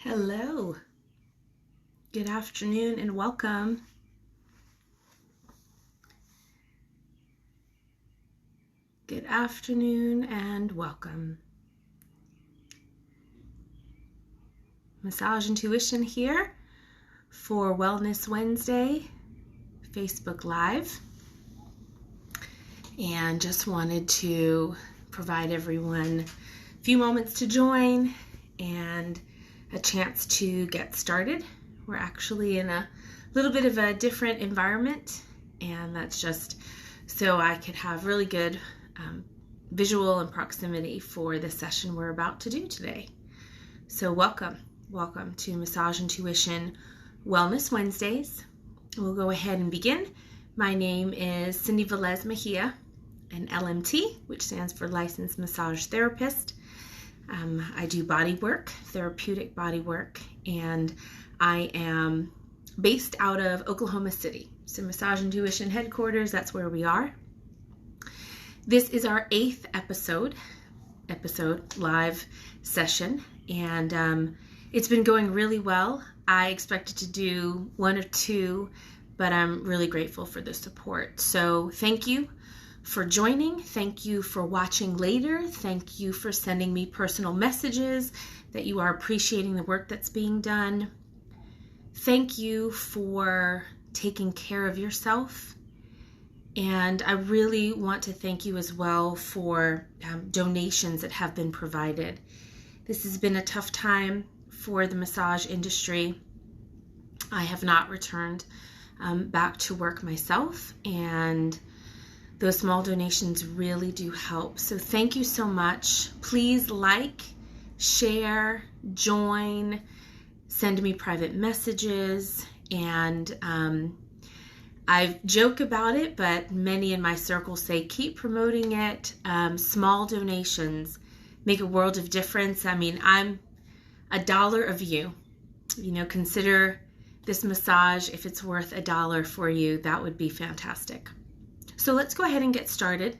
Hello, good afternoon and welcome. Good afternoon and welcome. Massage Intuition here for Wellness Wednesday, Facebook Live. And just wanted to provide everyone a few moments to join and a chance to get started. We're actually in a little bit of a different environment, and that's just so I could have really good visual and proximity for the session we're about to do today. So welcome to Massage Intuition Wellness Wednesdays. We'll go ahead and begin. My name is Cindy Velez Mejia, an LMT, which stands for Licensed Massage Therapist. I do body work, therapeutic body work, and I am based out of Oklahoma City. So Massage Intuition headquarters, that's where we are. This is our 8th episode live session, and it's been going really well. I expected to do 1 or 2, but I'm really grateful for the support. So thank you for joining. Thank you for watching later. Thank you for sending me personal messages that you are appreciating the work that's being done. Thank you for taking care of yourself. And I really want to thank you as well for donations that have been provided. This has been a tough time for the massage industry. I have not returned back to work myself, and those small donations really do help. So thank you so much. Please like, share, join, send me private messages, and I joke about it, but many in my circle say keep promoting it. Small donations make a world of difference. I mean, I'm $1 of you. Consider this massage, if it's worth $1 for you, that would be fantastic. So let's go ahead and get started.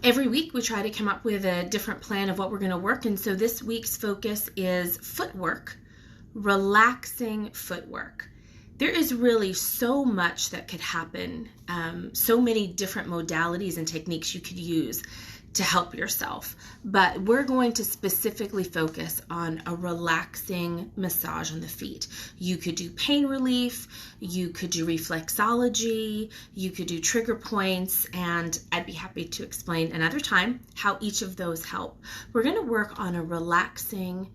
Every week we try to come up with a different plan of what we're going to work. And so this week's focus is footwork, relaxing footwork. There is really so much that could happen, so many different modalities and techniques you could use to help yourself. But we're going to specifically focus on a relaxing massage on the feet. You could do pain relief, you could do reflexology, you could do trigger points, and I'd be happy to explain another time how each of those help. We're going to work on a relaxing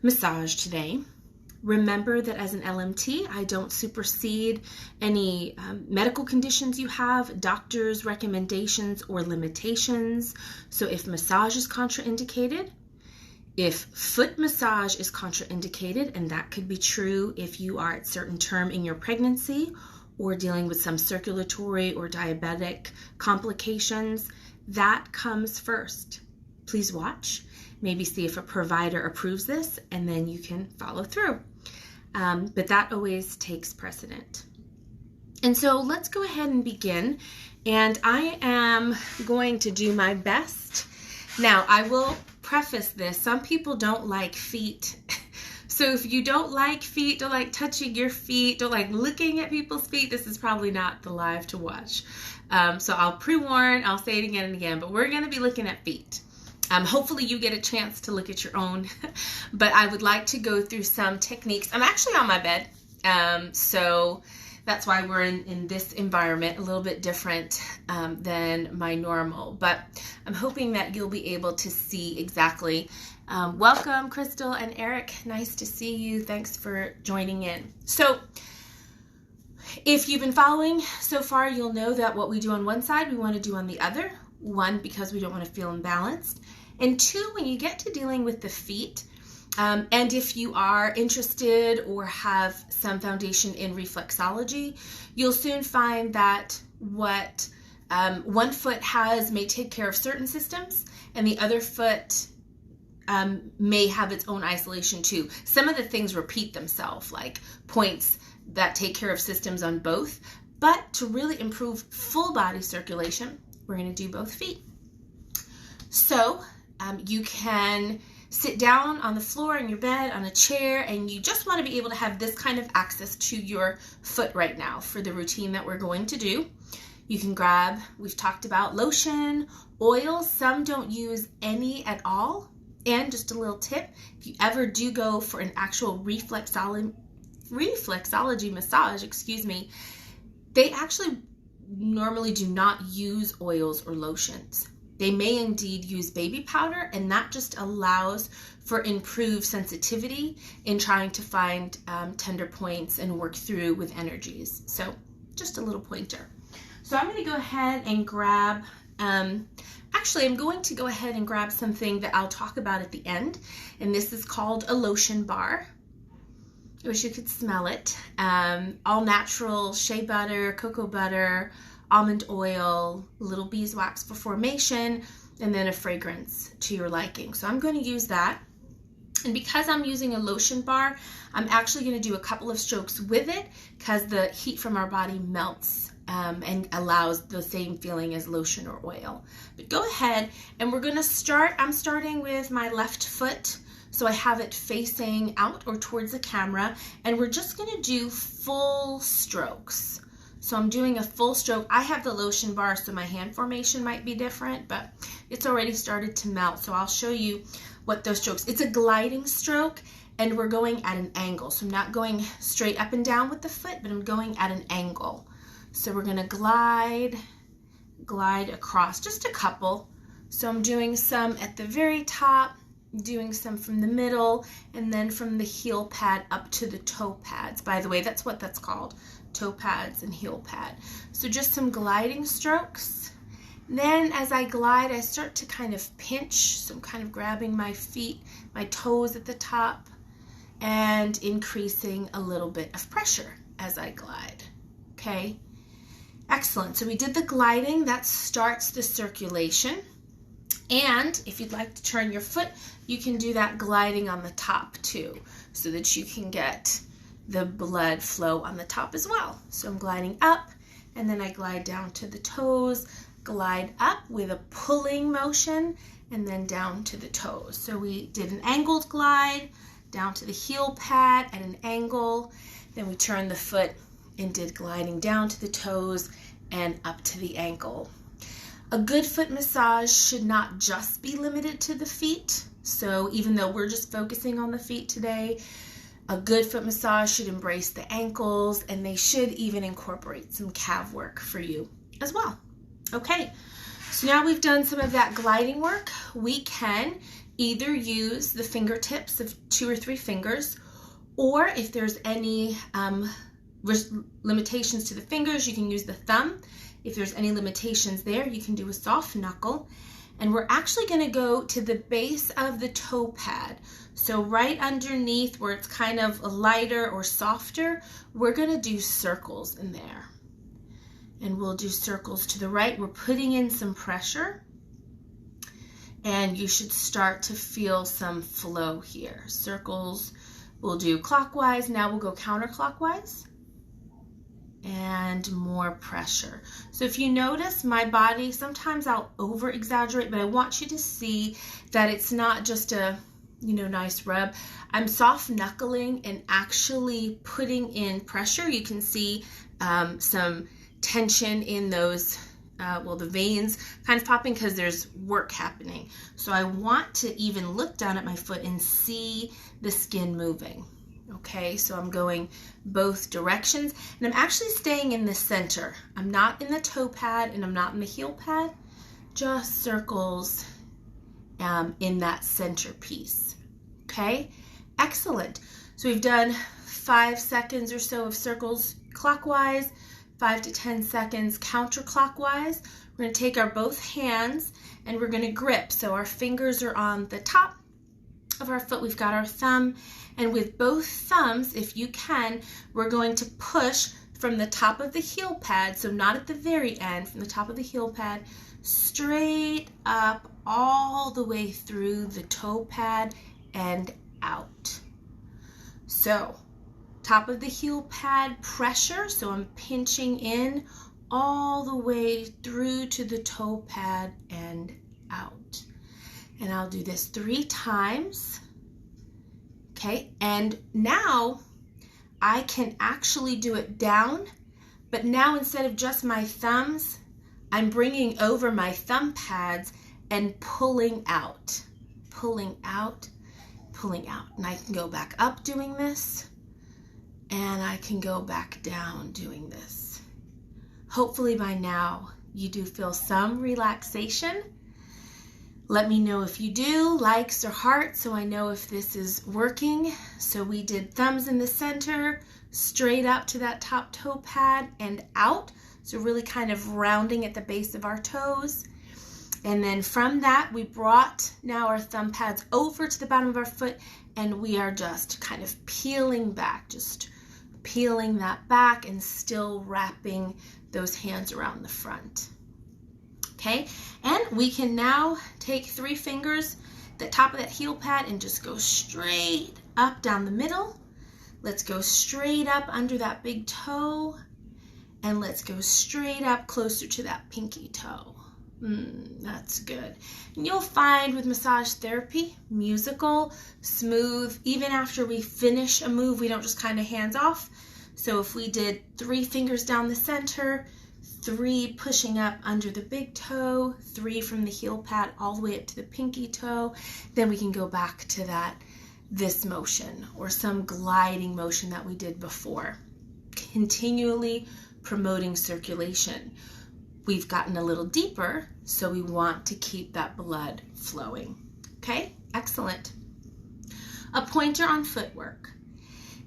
massage today. Remember that as an LMT, I don't supersede any medical conditions you have, doctor's recommendations or limitations. So if massage is contraindicated, if foot massage is contraindicated, and that could be true if you are at certain term in your pregnancy or dealing with some circulatory or diabetic complications, that comes first. Please watch. Maybe see if a provider approves this, and then you can follow through. But that always takes precedent. And so let's go ahead and begin. And I am going to do my best. Now, I will preface this. Some people don't like feet. So if you don't like feet, don't like touching your feet, don't like looking at people's feet, this is probably not the live to watch. So I'll pre-warn, I'll say it again and again, but we're going to be looking at feet. Hopefully you get a chance to look at your own, but I would like to go through some techniques. I'm actually on my bed, so that's why we're in this environment, a little bit different than my normal, but I'm hoping that you'll be able to see exactly. Welcome, Crystal and Eric. Nice to see you. Thanks for joining in. So if you've been following so far, you'll know that what we do on one side, we want to do on the other. 1, because we don't want to feel imbalanced. And 2, when you get to dealing with the feet, and if you are interested or have some foundation in reflexology, you'll soon find that what one foot has may take care of certain systems, and the other foot may have its own isolation too. Some of the things repeat themselves, like points that take care of systems on both, but to really improve full body circulation, we're going to do both feet. So you can sit down on the floor in your bed, on a chair, and you just want to be able to have this kind of access to your foot right now for the routine that we're going to do. You can grab, we've talked about lotion, oil. Some don't use any at all. And just a little tip, if you ever do go for an actual reflexology massage, they actually normally do not use oils or lotions. They may indeed use baby powder, and that just allows for improved sensitivity in trying to find tender points and work through with energies. So just a little pointer. So I'm going to go ahead and grab, I'm going to go ahead and grab something that I'll talk about at the end, and this is called a lotion bar. I wish you could smell it. All natural shea butter, cocoa butter, almond oil, little beeswax for formation, and then a fragrance to your liking. So I'm going to use that. And because I'm using a lotion bar, I'm actually going to do a couple of strokes with it because the heat from our body melts and allows the same feeling as lotion or oil. But go ahead, and we're going to start. I'm starting with my left foot. So I have it facing out or towards the camera, and we're just going to do full strokes. So I'm doing a full stroke. I have the lotion bar, so my hand formation might be different, but it's already started to melt. So I'll show you what those strokes. It's a gliding stroke, and we're going at an angle. So I'm not going straight up and down with the foot, but I'm going at an angle. So we're going to glide across, just a couple. So I'm doing some at the very top, doing some from the middle, and then from the heel pad up to the toe pads. By the way, that's what that's called, toe pads and heel pad. So just some gliding strokes. Then as I glide, I start to kind of pinch, so I'm kind of grabbing my feet, my toes at the top, and increasing a little bit of pressure as I glide. Okay, excellent. So we did the gliding. That starts the circulation. And if you'd like to turn your foot, you can do that gliding on the top too, so that you can get the blood flow on the top as well. So I'm gliding up, and then I glide down to the toes, glide up with a pulling motion, and then down to the toes. So we did an angled glide down to the heel pad at an angle, then we turned the foot and did gliding down to the toes and up to the ankle. A good foot massage should not just be limited to the feet. So even though we're just focusing on the feet today, a good foot massage should embrace the ankles, and they should even incorporate some calf work for you as well. Okay, so now we've done some of that gliding work. We can either use the fingertips of 2 or 3 fingers, or if there's any limitations to the fingers, you can use the thumb. If there's any limitations there, you can do a soft knuckle. And we're actually going to go to the base of the toe pad. So right underneath where it's kind of lighter or softer, we're going to do circles in there. And we'll do circles to the right. We're putting in some pressure. And you should start to feel some flow here. Circles, we'll do clockwise. Now we'll go counterclockwise. And more pressure. So if you notice my body, sometimes I'll over exaggerate, but I want you to see that it's not just a, nice rub. I'm soft knuckling and actually putting in pressure. You can see some tension in those, the veins kind of popping because there's work happening. So I want to even look down at my foot and see the skin moving. Okay, so I'm going both directions, and I'm actually staying in the center. I'm not in the toe pad, and I'm not in the heel pad, just circles in that center piece. Okay, excellent. So we've done 5 seconds or so of circles clockwise, 5 to 10 seconds counterclockwise. We're going to take our both hands, and we're going to grip. So our fingers are on the top of our foot. We've got our thumb, and with both thumbs, if you can, we're going to push from the top of the heel pad, so not at the very end, from the top of the heel pad, straight up all the way through the toe pad and out. So top of the heel pad pressure, so I'm pinching in all the way through to the toe pad and out. And I'll do this 3 times. Okay, and now I can actually do it down, but now instead of just my thumbs, I'm bringing over my thumb pads and pulling out, pulling out, pulling out. And I can go back up doing this, and I can go back down doing this. Hopefully by now you do feel some relaxation. Let me know if you do, likes or hearts, so I know if this is working. So we did thumbs in the center, straight up to that top toe pad and out. So really kind of rounding at the base of our toes. And then from that, we brought now our thumb pads over to the bottom of our foot, and we are just kind of peeling back, just peeling that back and still wrapping those hands around the front. Okay, and we can now take 3 fingers, the top of that heel pad, and just go straight up down the middle. Let's go straight up under that big toe, and let's go straight up closer to that pinky toe. That's good. And you'll find with massage therapy, musical, smooth, even after we finish a move, we don't just kind of hands off. So if we did 3 fingers down the center, 3 pushing up under the big toe, 3 from the heel pad all the way up to the pinky toe, then we can go back to this motion or some gliding motion that we did before, continually promoting circulation. We've gotten a little deeper, so we want to keep that blood flowing. Okay, excellent. A pointer on footwork.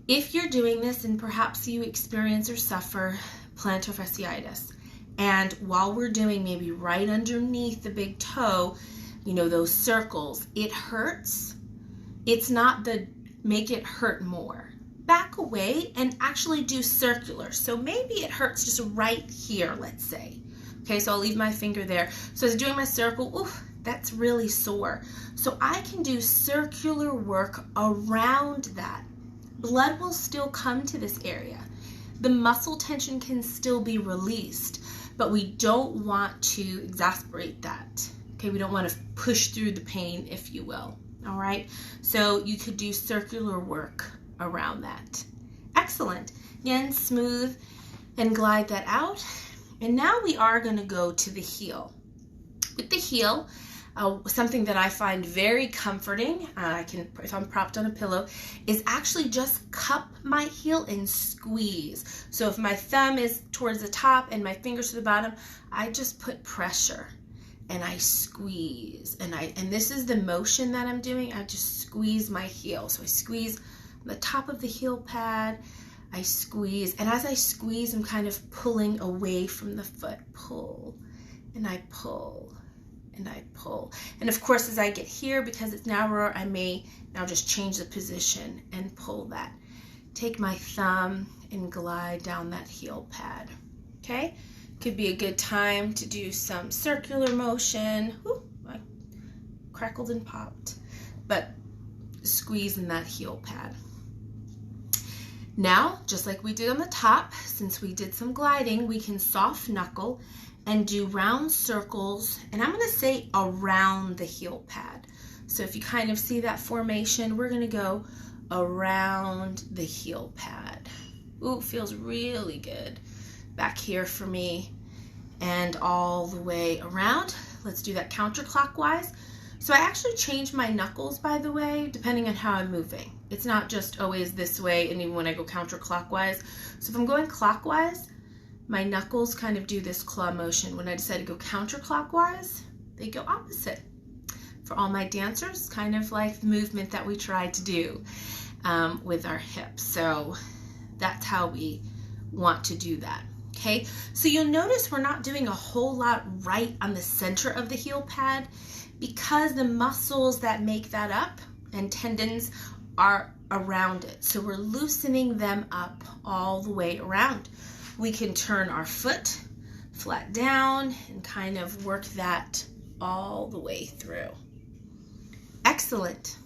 If you're doing this and perhaps you experience or suffer plantar fasciitis, and while we're doing maybe right underneath the big toe, you know, those circles, it hurts. It's not the make it hurt more. Back away and actually do circular. So maybe it hurts just right here, let's say. Okay, so I'll leave my finger there. So as I'm doing my circle, oof, that's really sore. So I can do circular work around that. Blood will still come to this area. The muscle tension can still be released, but we don't want to exacerbate that. Okay, we don't want to push through the pain, if you will. All right, so you could do circular work around that. Excellent. Again, smooth and glide that out. And now we are going to go to the heel. With the heel, something that I find very comforting, if I'm propped on a pillow, is actually just cup my heel and squeeze. So if my thumb is towards the top and my fingers to the bottom, I just put pressure and I squeeze. And this is the motion that I'm doing. I just squeeze my heel. So I squeeze the top of the heel pad, I squeeze, and as I squeeze, I'm kind of pulling away from the foot. Pull, and I pull, and I pull. And of course, as I get here, because it's narrower, I may now just change the position and pull that. Take my thumb and glide down that heel pad. Okay? Could be a good time to do some circular motion. Ooh, I crackled and popped. But squeeze in that heel pad. Now, just like we did on the top, since we did some gliding, we can soft knuckle and do round circles, and I'm going to say around the heel pad. So if you kind of see that formation, we're going to go around the heel pad. Ooh, feels really good back here for me, and all the way around. Let's do that counterclockwise. So I actually change my knuckles, by the way, depending on how I'm moving. It's not just always this way, and even when I go counterclockwise. So if I'm going clockwise, my knuckles kind of do this claw motion. When I decide to go counterclockwise, they go opposite. For all my dancers, kind of like the movement that we try to do with our hips. So that's how we want to do that. Okay, so you'll notice we're not doing a whole lot right on the center of the heel pad, because the muscles that make that up and tendons are around it. So we're loosening them up all the way around. We can turn our foot flat down and kind of work that all the way through. Excellent.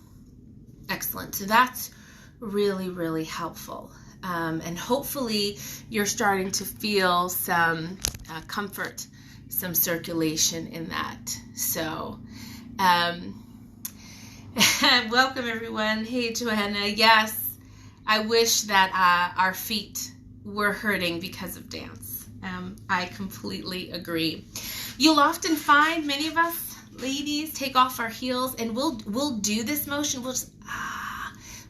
Excellent. So that's really, really helpful. And hopefully you're starting to feel some comfort, some circulation in that. So Welcome everyone. Hey Joanna. Yes, I wish that our feet were hurting because of dance. I completely agree. You'll often find many of us ladies take off our heels and we'll do this motion.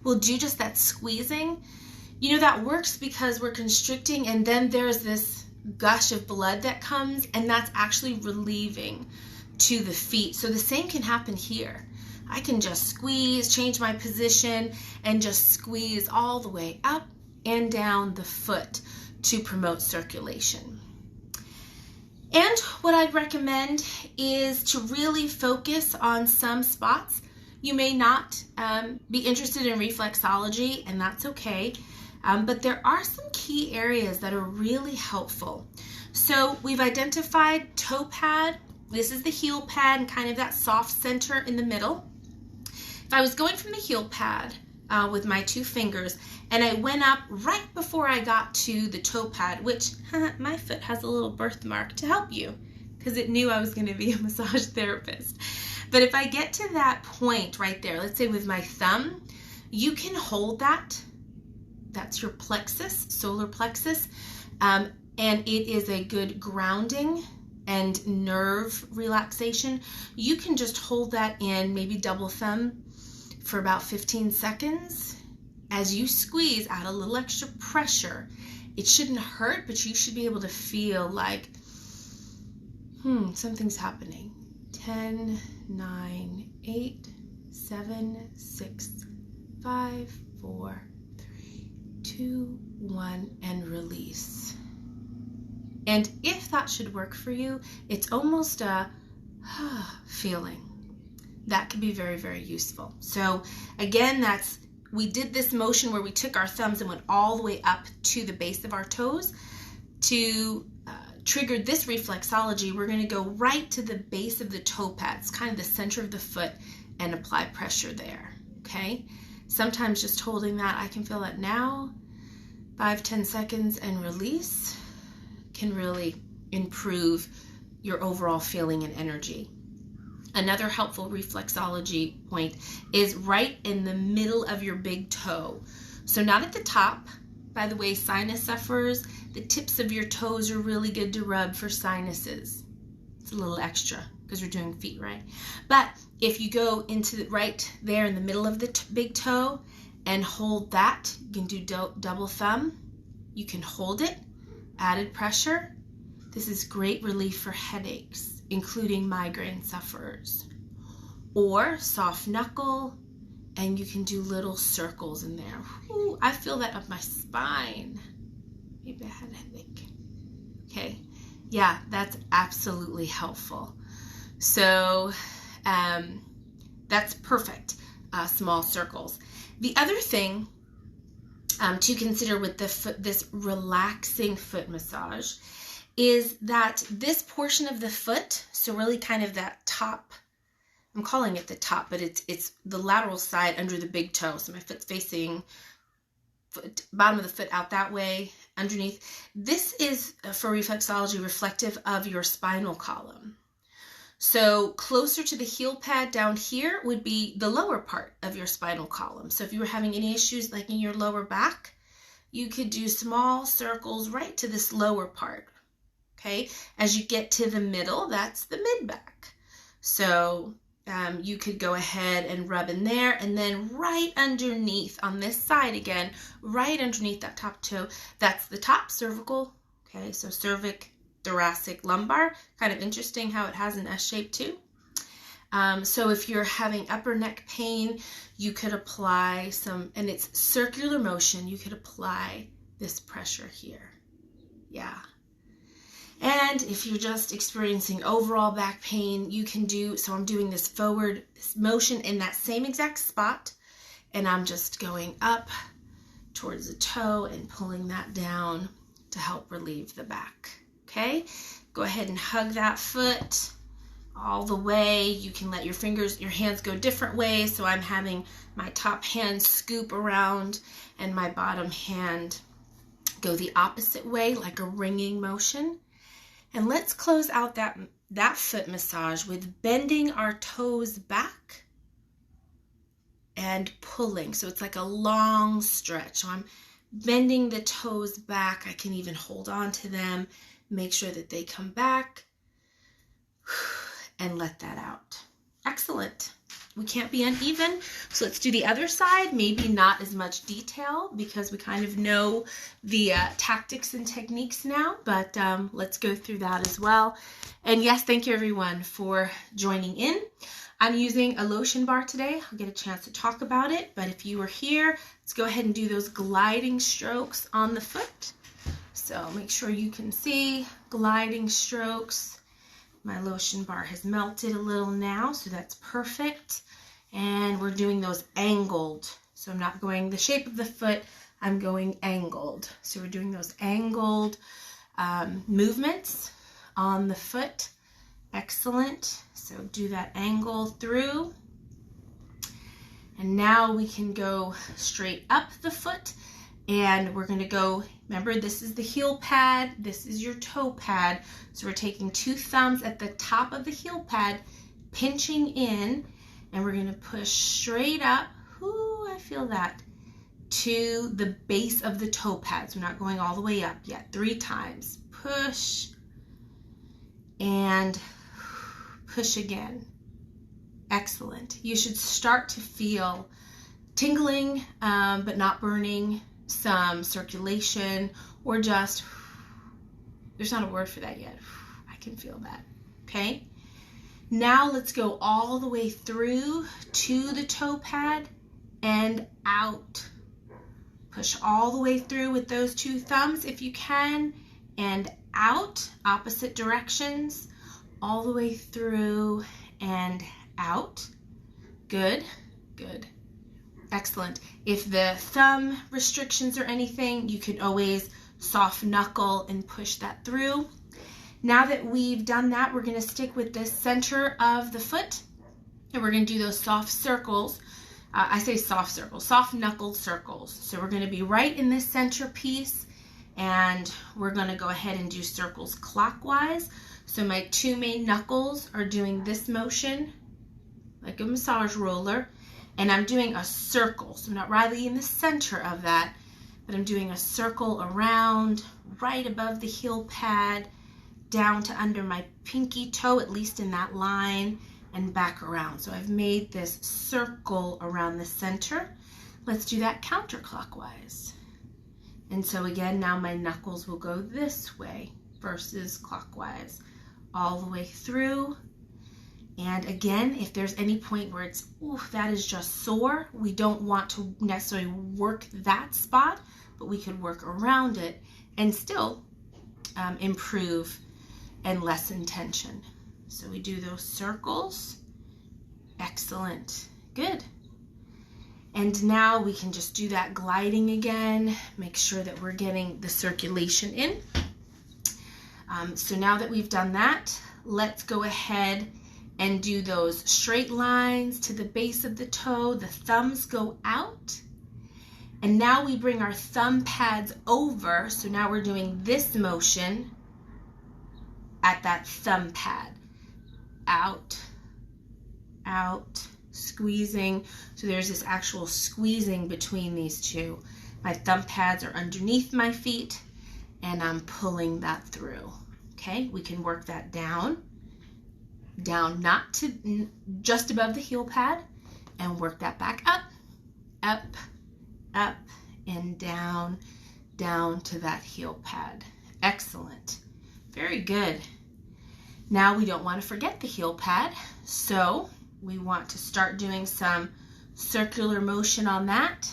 We'll do just that squeezing. You know, that works because we're constricting, and then there's this gush of blood that comes, and that's actually relieving to the feet. So the same can happen here. I can just squeeze, change my position, and just squeeze all the way up and down the foot to promote circulation. And what I'd recommend is to really focus on some spots. You may not be interested in reflexology, and that's okay, but there are some key areas that are really helpful. So we've identified toe pad. This is the heel pad and kind of that soft center in the middle. If I was going from the heel pad with my 2 fingers and I went up right before I got to the toe pad, which my foot has a little birthmark to help you because it knew I was going to be a massage therapist. But if I get to that point right there, let's say with my thumb, you can hold that. That's your plexus, solar plexus, and it is a good grounding and nerve relaxation. You can just hold that in, maybe double thumb, for about 15 seconds. As you squeeze, add a little extra pressure. It shouldn't hurt, but you should be able to feel like, something's happening. 10, 9, 8, 7, 6, 5, 4, 3, 2, 1, and release. And if that should work for you, it's almost a feeling. That can be very, very useful. So again, we did this motion where we took our thumbs and went all the way up to the base of our toes. To trigger this reflexology, we're going to go right to the base of the toe pads, kind of the center of the foot, and apply pressure there. Okay? Sometimes just holding that, I can feel that now, 5-10 seconds, and release can really improve your overall feeling and energy. Another helpful reflexology point is right in the middle of your big toe. So not at the top. By the way, sinus sufferers, the tips of your toes are really good to rub for sinuses. It's a little extra because we're doing feet, right? But if you go into right there in the middle of the big toe and hold that, you can do double thumb. You can hold it, added pressure. This is great relief for headaches, including migraine sufferers. Or soft knuckle, and you can do little circles in there. Ooh, I feel that up my spine. Maybe I had a headache. Okay, yeah, that's absolutely helpful. So that's perfect, small circles. The other thing to consider with this relaxing foot massage is that this portion of the foot, so really kind of that top, I'm calling it the top, but it's the lateral side under the big toe. So my foot's facing bottom of the foot out that way, underneath. This is, for reflexology, reflective of your spinal column. So closer to the heel pad down here would be the lower part of your spinal column. So if you were having any issues like in your lower back, you could do small circles right to this lower part. Okay, as you get to the middle, that's the mid-back. So you could go ahead and rub in there, and then right underneath on this side again, right underneath that top toe, that's the top cervical. Okay, so cervic, thoracic, lumbar. Kind of interesting how it has an S shape too. So if you're having upper neck pain, you could apply some, and it's circular motion, you could apply this pressure here. Yeah. And if you're just experiencing overall back pain, you can do, so I'm doing this forward motion in that same exact spot, and I'm just going up towards the toe and pulling that down to help relieve the back. Okay, go ahead and hug that foot all the way. You can let your hands go different ways. So I'm having my top hand scoop around and my bottom hand go the opposite way, like a ringing motion. And let's close out that foot massage with bending our toes back and pulling. So it's like a long stretch. So I'm bending the toes back. I can even hold on to them, make sure that they come back, and let that out. Excellent. We can't be uneven. So let's do the other side. Maybe not as much detail because we kind of know the tactics and techniques now, but let's go through that as well. And yes, thank you everyone for joining in. I'm using a lotion bar today. I'll get a chance to talk about it, but if you were here, let's go ahead and do those gliding strokes on the foot. So make sure you can see gliding strokes. My lotion bar has melted a little now, so that's perfect. And we're doing those angled. So I'm not going the shape of the foot, I'm going angled. So we're doing those angled movements on the foot. Excellent. So do that angle through. And now we can go straight up the foot. And we're going to go, remember, this is the heel pad, this is your toe pad. So we're taking 2 thumbs at the top of the heel pad, pinching in, and we're going to push straight up. Ooh, I feel that. To the base of the toe pads. We're not going all the way up yet. 3 times. Push and push again. Excellent. You should start to feel tingling, but not burning, some circulation, or just, there's not a word for that yet. I can feel that. Okay. Now let's go all the way through to the toe pad and out. Push all the way through with those 2 thumbs if you can, and out, opposite directions, all the way through and out. Good, good. Excellent. If the thumb restrictions or anything, you could always soft knuckle and push that through. Now that we've done that, we're going to stick with the center of the foot, and we're going to do those soft circles. I say soft circles, soft knuckled circles. So we're going to be right in this center piece, and we're going to go ahead and do circles clockwise. So my 2 main knuckles are doing this motion like a massage roller, and I'm doing a circle. So I'm not really in the center of that, but I'm doing a circle around, right above the heel pad, down to under my pinky toe, at least in that line, and back around. So I've made this circle around the center. Let's do that counterclockwise. And so again, now my knuckles will go this way versus clockwise, all the way through. And again, if there's any point where it's, ooh, that is just sore, we don't want to necessarily work that spot, but we could work around it and still improve and lessen tension. So we do those circles. Excellent. Good. And now we can just do that gliding again, make sure that we're getting the circulation in. So now that we've done that, let's go ahead and do those straight lines to the base of the toe. The thumbs go out. And now we bring our thumb pads over. So now we're doing this motion at that thumb pad. Out, out, squeezing. So there's this actual squeezing between these 2. My thumb pads are underneath my feet, and I'm pulling that through. Okay, we can work that down, not to just above the heel pad, and work that back up, up, up, and down, down to that heel pad. Excellent. Very good. Now we don't want to forget the heel pad, so we want to start doing some circular motion on that.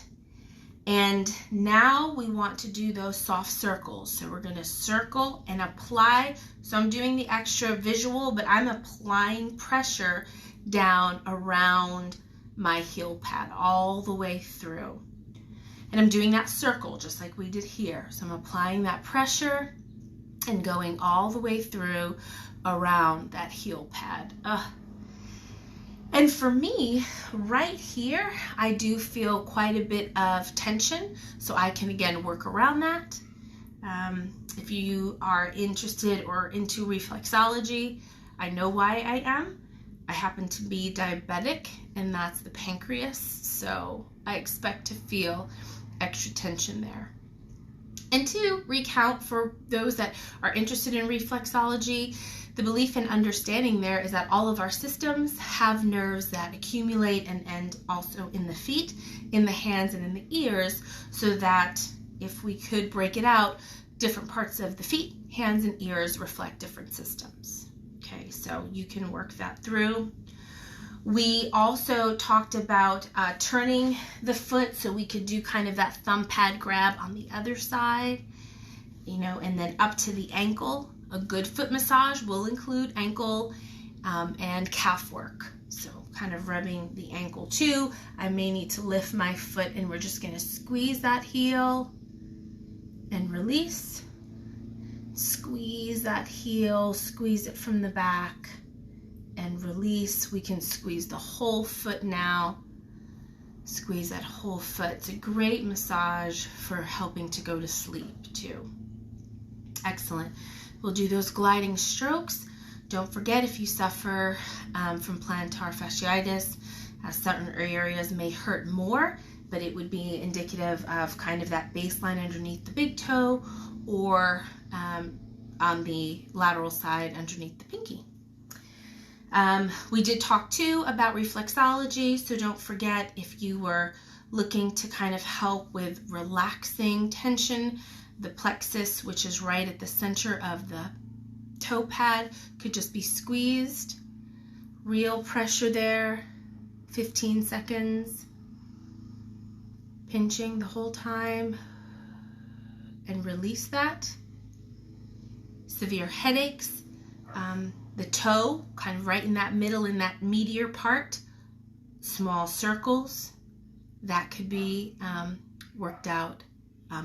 And now we want to do those soft circles. So we're going to circle and apply. So I'm doing the extra visual, but I'm applying pressure down around my heel pad all the way through. And I'm doing that circle just like we did here. So I'm applying that pressure and going all the way through around that heel pad. And for me, right here, I do feel quite a bit of tension, so I can again work around that. If you are interested or into reflexology, I know why I am. I happen to be diabetic, and that's the pancreas, so I expect to feel extra tension there. And to recount for those that are interested in reflexology, the belief and understanding there is that all of our systems have nerves that accumulate and end also in the feet, in the hands, and in the ears, so that if we could break it out, different parts of the feet, hands, and ears reflect different systems. Okay, so you can work that through. We also talked about turning the foot, so we could do kind of that thumb pad grab on the other side, and then up to the ankle. A good foot massage will include ankle and calf work. So kind of rubbing the ankle too. I may need to lift my foot, and we're just going to squeeze that heel and release. Squeeze that heel, squeeze it from the back, and release. We can squeeze the whole foot now. Squeeze that whole foot. It's a great massage for helping to go to sleep too. Excellent. We'll do those gliding strokes. Don't forget, if you suffer from plantar fasciitis, certain areas may hurt more, but it would be indicative of kind of that baseline underneath the big toe, or on the lateral side underneath the pinky. We did talk too about reflexology, so don't forget, if you were looking to kind of help with relaxing tension, the plexus, which is right at the center of the toe pad, could just be squeezed. Real pressure there, 15 seconds. Pinching the whole time, and release that. Severe headaches, the toe, kind of right in that middle, in that meatier part, small circles, that could be worked out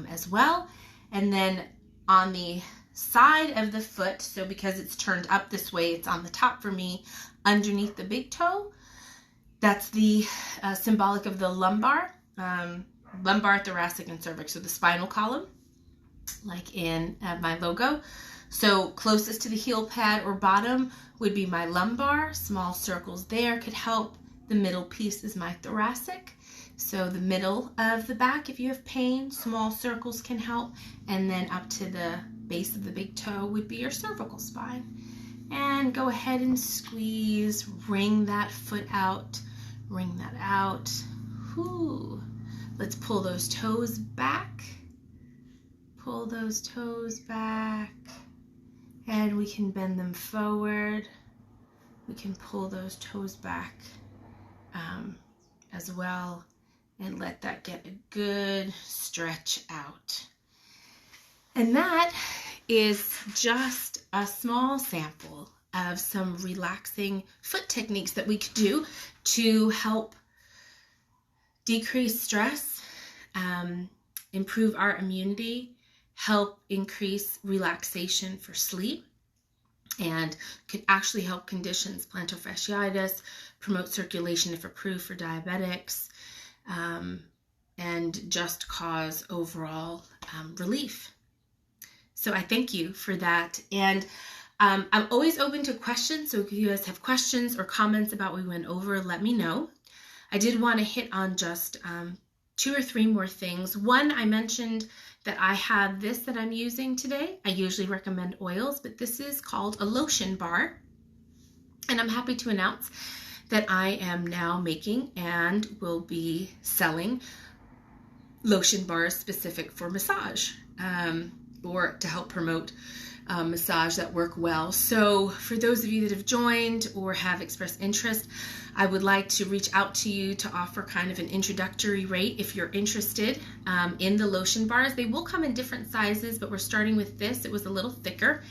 as well. And then on the side of the foot, so because it's turned up this way, it's on the top for me, underneath the big toe, that's the symbolic of the lumbar, thoracic, and cervix, so the spinal column, like in my logo. So closest to the heel pad or bottom would be my lumbar. Small circles there could help. The middle piece is my thoracic. So the middle of the back, if you have pain, small circles can help. And then up to the base of the big toe would be your cervical spine. And go ahead and squeeze, wring that foot out, wring that out. Whew. Let's pull those toes back. Pull those toes back. And we can bend them forward. We can pull those toes back as well, and let that get a good stretch out. And that is just a small sample of some relaxing foot techniques that we could do to help decrease stress, improve our immunity, help increase relaxation for sleep, and could actually help conditions, plantar fasciitis, promote circulation if approved for diabetics, and just cause overall relief. So I thank you for that. And I'm always open to questions. So if you guys have questions or comments about what we went over, let me know. I did want to hit on just 2 or 3 more things. One, I mentioned that I have this that I'm using today. I usually recommend oils, but this is called a lotion bar. And I'm happy to announce that I am now making and will be selling lotion bars specific for massage, or to help promote massage that work well. So for those of you that have joined or have expressed interest, I would like to reach out to you to offer kind of an introductory rate if you're interested in the lotion bars. They will come in different sizes, but we're starting with this. It was a little thicker,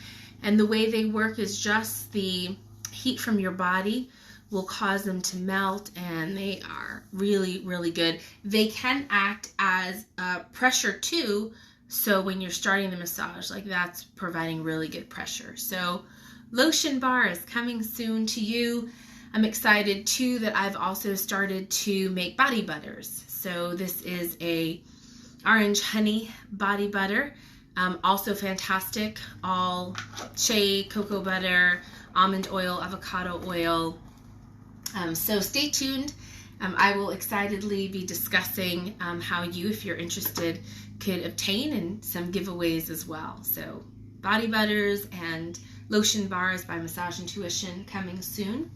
and the way they work is just the heat from your body will cause them to melt, and they are really, really good. They can act as pressure too, so when you're starting the massage, like that's providing really good pressure. So lotion bar is coming soon to you. I'm excited too that I've also started to make body butters. So this is a orange honey body butter, also fantastic, all shea, cocoa butter, almond oil, avocado oil, So stay tuned. I will excitedly be discussing how you, if you're interested, could obtain, and some giveaways as well. So body butters and lotion bars by Massage Intuition coming soon.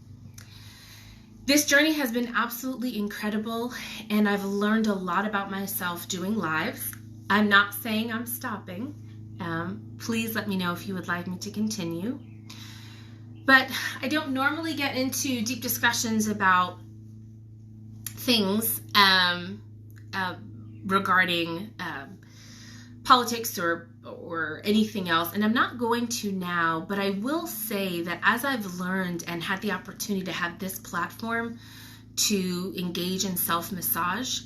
This journey has been absolutely incredible, and I've learned a lot about myself doing lives. I'm not saying I'm stopping. Please let me know if you would like me to continue. But I don't normally get into deep discussions about things regarding politics or anything else, and I'm not going to now, but I will say that as I've learned and had the opportunity to have this platform to engage in self-massage,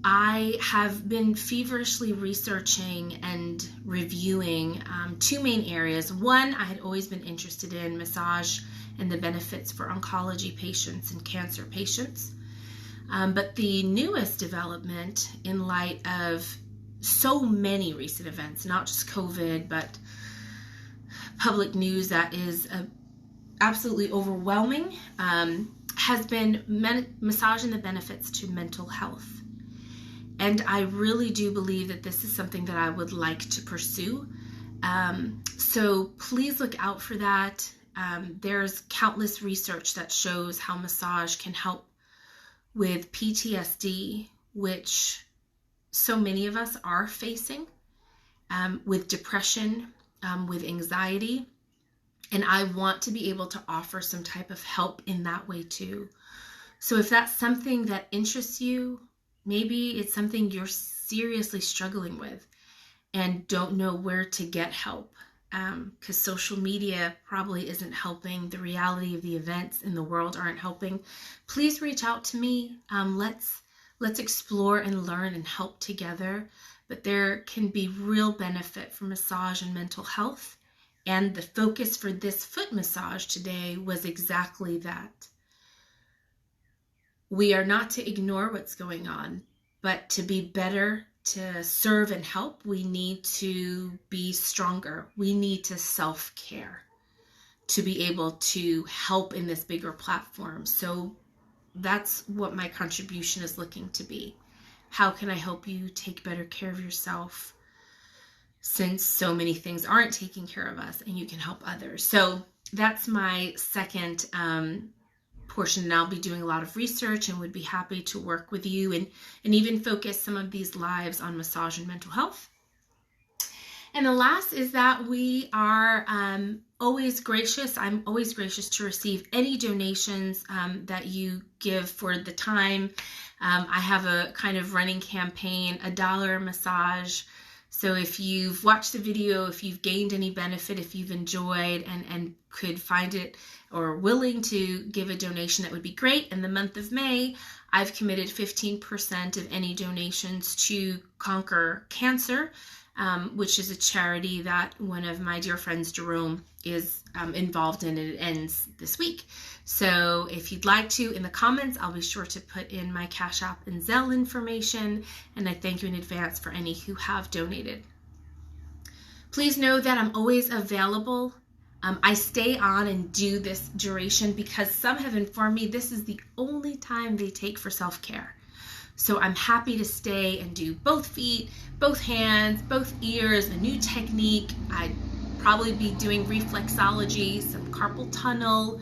I have been feverishly researching and reviewing two main areas. One, I had always been interested in massage and the benefits for oncology patients and cancer patients. But the newest development in light of so many recent events, not just COVID, but public news that is absolutely overwhelming, has been massage and the benefits to mental health. And I really do believe that this is something that I would like to pursue. So please look out for that. There's countless research that shows how massage can help with PTSD, which so many of us are facing, with depression, with anxiety. And I want to be able to offer some type of help in that way too. So if that's something that interests you, maybe it's something you're seriously struggling with and don't know where to get help, because social media probably isn't helping. The reality of the events in the world aren't helping. Please reach out to me. Let's explore and learn and help together. But there can be real benefit for massage and mental health. And the focus for this foot massage today was exactly that. We are not to ignore what's going on, but to be better, to serve and help, we need to be stronger. We need to self-care to be able to help in this bigger platform. So that's what my contribution is looking to be. How can I help you take better care of yourself, since so many things aren't taking care of us, and you can help others? So that's my second portion, and I'll be doing a lot of research and would be happy to work with you and even focus some of these lives on massage and mental health. And the last is that we are always gracious. I'm always gracious to receive any donations that you give for the time. I have a kind of running campaign, $1 a massage. So if you've watched the video, if you've gained any benefit, if you've enjoyed and could find it or willing to give a donation, that would be great. In the month of May, I've committed 15% of any donations to Conquer Cancer, which is a charity that one of my dear friends, Jerome, is involved in, and it ends this week. So if you'd like to, in the comments, I'll be sure to put in my Cash App and Zelle information, and I thank you in advance for any who have donated. Please know that I'm always available. I stay on and do this duration because some have informed me this is the only time they take for self-care. So I'm happy to stay and do both feet, both hands, both ears, a new technique. I'd probably be doing reflexology, some carpal tunnel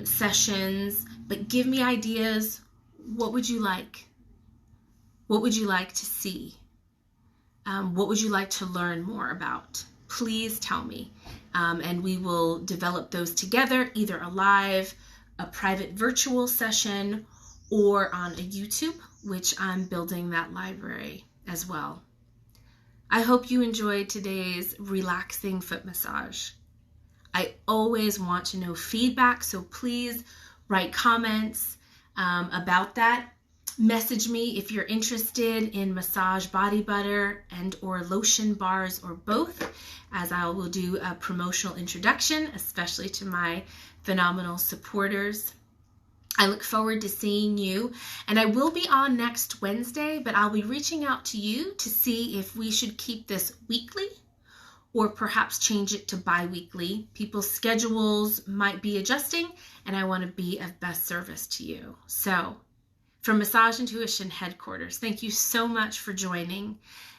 sessions, but give me ideas. What would you like? What would you like to see? What would you like to learn more about? Please tell me. And we will develop those together, either a live, a private virtual session, or on a YouTube, which I'm building that library as well. I hope you enjoyed today's relaxing foot massage. I always want to know feedback, so please write comments about that. Message me if you're interested in massage body butter and or lotion bars or both, as I will do a promotional introduction, especially to my phenomenal supporters. I look forward to seeing you, and I will be on next Wednesday, but I'll be reaching out to you to see if we should keep this weekly or perhaps change it to bi-weekly. People's schedules might be adjusting, and I want to be of best service to you. So, from Massage Intuition Headquarters, thank you so much for joining.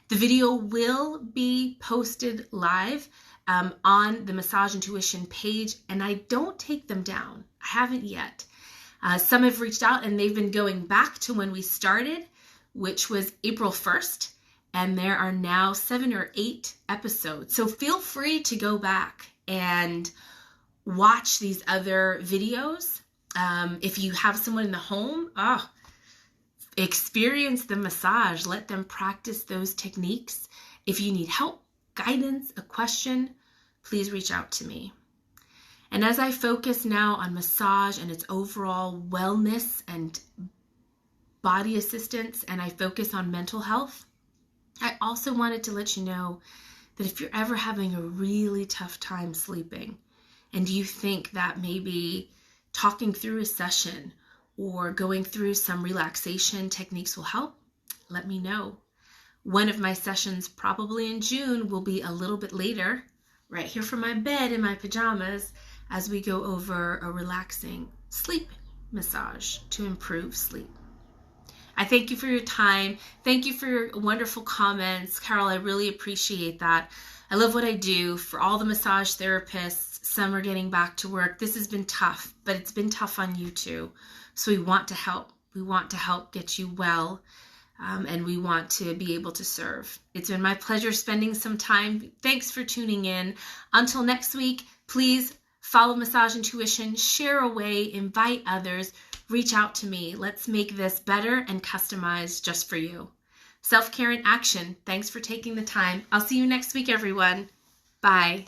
The video will be posted live on the Massage Intuition page, and I don't take them down. I haven't yet. Some have reached out, and they've been going back to when we started, which was April 1st. And there are now 7 or 8 episodes. So feel free to go back and watch these other videos. If you have someone in the home, experience the massage. Let them practice those techniques. If you need help, guidance, a question, please reach out to me. And as I focus now on massage and its overall wellness and body assistance, and I focus on mental health, I also wanted to let you know that if you're ever having a really tough time sleeping and you think that maybe talking through a session or going through some relaxation techniques will help, let me know. One of my sessions, probably in June, will be a little bit later, right here from my bed in my pajamas, as we go over a relaxing sleep massage to improve sleep. I thank you for your time. Thank you for your wonderful comments. Carol, I really appreciate that. I love what I do. For all the massage therapists, some are getting back to work. This has been tough, but it's been tough on you too. So we want to help. We want to help get you well, and we want to be able to serve. It's been my pleasure spending some time. Thanks for tuning in. Until next week, please follow Massage Intuition, share away, invite others. Reach out to me. Let's make this better and customized just for you. Self-care in action. Thanks for taking the time. I'll see you next week, everyone. Bye.